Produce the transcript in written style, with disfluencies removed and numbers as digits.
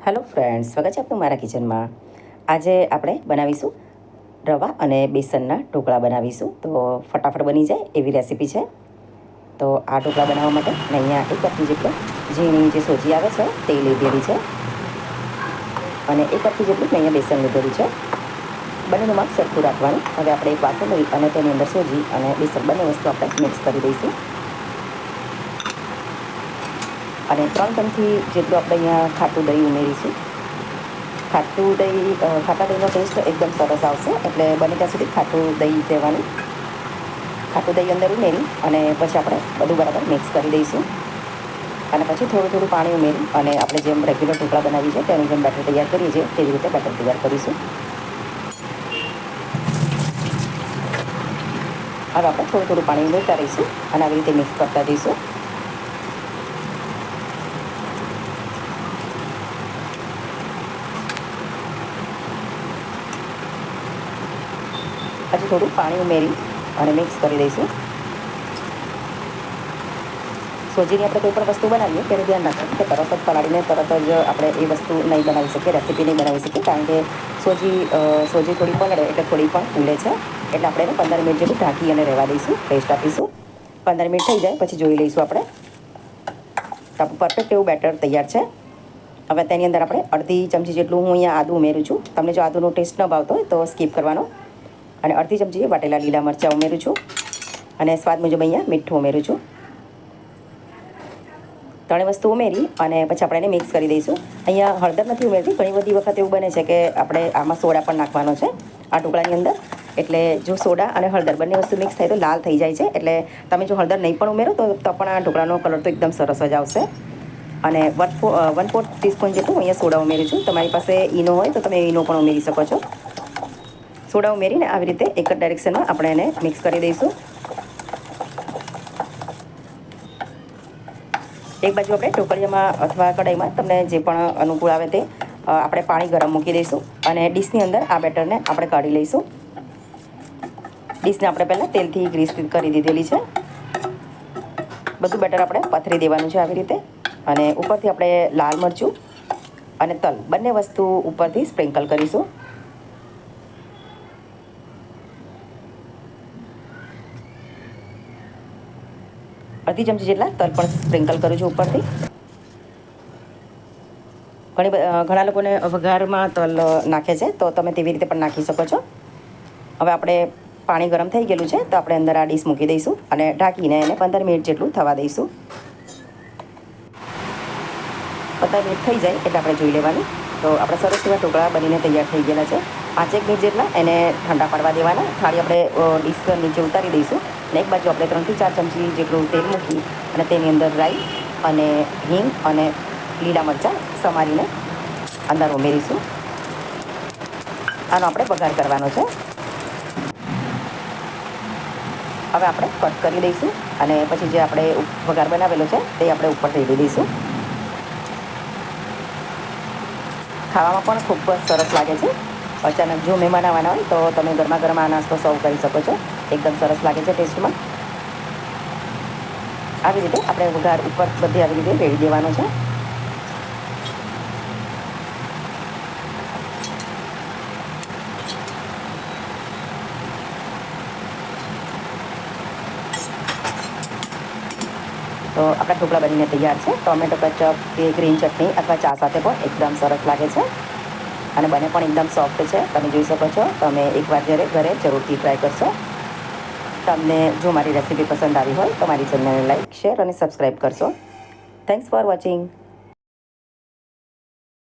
Hello friends, સ્વાગત છે આપનું મારા કિચનમાં. આજે આપણે બનાવીશું રવા અને બેસનના ઢોકળા બનાવીશું. તો ફટાફટ બની જાય એવી રેસીપી છે. તો આ ઢોકળા બનાવવા માટે મેં અહીંયા 1 કપની જેટલો ઝીણી જે સોજી આવે છે તે લીધેલી છે અને 1 કપથી જેટલું મેં અહીંયા બેસન લીધેલું છે. બંનેનું માપ સરખું રાખવાનું. હવે આપણે એક વાસણ લઈ અને તેની અંદર સોજી અને બેસન બંને વસ્તુ આપણે મિક્સ કરી દઈશું અને 3 ચમચી જેટલું આપણે અહીંયા ખાટું દહીં ઉમેરીશું. ખાટા દહીંનો ટેસ્ટ એકદમ સરસ આવશે, એટલે બને ત્યાં સુધી ખાટું દહીં લેવાનું. ખાટું દહીં અંદર ઉમેરી અને પછી આપણે બધું બરાબર મિક્સ કરી દઈશું અને પછી થોડું પાણી ઉમેરી અને આપણે જેમ રેગ્યુલર ઢોકળા બનાવી છે તેનું જેમ બેટર તૈયાર કરીએ છીએ તેવી રીતે બેટર તૈયાર કરીશું. હવે આપણે થોડું પાણી ઉમેરતા રહીશું અને આવી રીતે મિક્સ કરતા જઈશું. પછી થોડું પાણી ઉમેરી અને મિક્સ કરી દઈશું. સોજીની આપણે કોઈ પણ વસ્તુ બનાવીએ તેનું ધ્યાન રાખવાનું કે તરત જ પલાળીને તરત જ આપણે એ વસ્તુ નહીં બનાવી શકીએ, રેસીપી નહીં બનાવી શકીએ, કારણ કે સોજી થોડી પલળે એટલે થોડી પણ ફૂલે છે. એટલે આપણે એને 15 મિનિટ જેટલું ઢાંકી અને રહેવા દઈશું, રેસ્ટ આપીશું. 15 મિનિટ થઈ જાય પછી જોઈ લઈશું આપણે. તો આપણું પરફેક્ટ એવું બેટર તૈયાર છે. હવે તેની અંદર આપણે અડધી ચમચી જેટલું હું અહીંયા આદું ઉમેરું છું. તમને જો આદુનો ટેસ્ટ ન ભાવતો હોય તો સ્કીપ કરવાનો. અને અડધી ચમચી વાટેલા લીલા મરચાં ઉમેરું છું અને સ્વાદ મુજબ અહીંયા મીઠું ઉમેરું છું. ત્રણેય વસ્તુ ઉમેરી અને પછી આપણે એને મિક્સ કરી દઈશું. અહીંયા હળદર નથી ઉમેરતી. ઘણી બધી વખત એવું બને છે કે આપણે આમાં સોડા પણ નાખવાનો છે આ ઢોકળાની અંદર. એટલે જો સોડા અને હળદર બંને વસ્તુ મિક્સ થાય તો લાલ થઈ જાય છે. એટલે તમે જો હળદર નહીં પણ ઉમેરો તો પણ આ ઢોકળાનો કલર તો એકદમ સરસ જ આવશે. અને 1/4 ટીસ્પૂન જેટલું અહીંયા સોડા ઉમેરું છું. તમારી પાસે ઈનો હોય તો તમે ઈનો પણ ઉમેરી શકો છો. સોડા ઉમેરીને આવી રીતે એક જ ડાયરેક્શનમાં આપણે એને મિક્સ કરી દઈશું. એક બાજુ આપણે ઢોકળિયામાં અથવા કઢાઈમાં તમને જે પણ અનુકૂળ આવે તે આપણે પાણી ગરમ મૂકી દઈશું અને ડીશની અંદર આ બેટરને આપણે કાઢી લઈશું. ડીશને આપણે પહેલાં તેલથી ગ્રીસ કરી દીધેલી છે. બધું બેટર આપણે પથરી દેવાનું છે આવી રીતે અને ઉપરથી આપણે લાલ મરચું અને તલ બંને વસ્તુ ઉપરથી સ્પ્રિંકલ કરીશું. અડધી ચમચી જેટલા તલ પણ સ્પ્રિંકલ કરું છું ઉપરથી. ઘણા લોકોને વઘારમાં તલ નાખે છે, તો તમે તેવી રીતે પણ નાખી શકો છો. હવે આપણે પાણી ગરમ થઈ ગયેલું છે તો આપણે અંદર આ ડીશ મૂકી દઈશું અને ઢાંકીને એને 15 મિનિટ જેટલું થવા દઈશું. 15 મિનિટ થઈ જાય એટલે આપણે જોઈ લેવાનું. તો આપણે સરસ એવા ઢોકળા બનીને તૈયાર થઈ ગયેલા છે. 5 મિનિટ જેટલા એને ઠંડા પાડવા દેવાના. થાળી આપણે ડીશ નીચે ઉતારી દઈશું અને એક બાજુ આપણે 3 થી 4 ચમચી જેટલું તેલ મૂકી અને તેની અંદર રાઈ અને હિંગ અને લીલા મરચાં સમારીને અંદર ઉમેરીશું. આનો આપણે વઘાર કરવાનો છે. હવે આપણે કટ કરી દઈશું અને પછી જે આપણે વઘાર બનાવેલો છે તે આપણે ઉપર રેડી દઈશું. ખાવામાં પણ ખૂબ જ સરસ લાગે છે. અચાનક જો મહેમાન આવવાના હોય તો તમે ગરમા ગરમ આ નાસ્તો સર્વ કરી શકો છો. એકદમ સરસ લાગે છે ટેસ્ટમાં. આવી રીતે આપણે વઘાર ઉપર બધી આવી રીતે રેડી દેવાનો છે. તો આપણા ઢોકળા બનીને તૈયાર છે. ટોમેટો કેચઅપ કે ગ્રીન ચટણી અથવા ચા સાથે પણ એકદમ સરસ લાગે છે અને બને પણ એકદમ સોફ્ટ છે. તમે જોઈ શકો છો. તમે એકવાર ઘરે જરૂરથી ટ્રાય કરશો. તમને જો મારી રેસીપી પસંદ આવી હોય તો મારી ચેનલને લાઈક, શેર અને સબસ્ક્રાઈબ કરશો. Thanks for watching.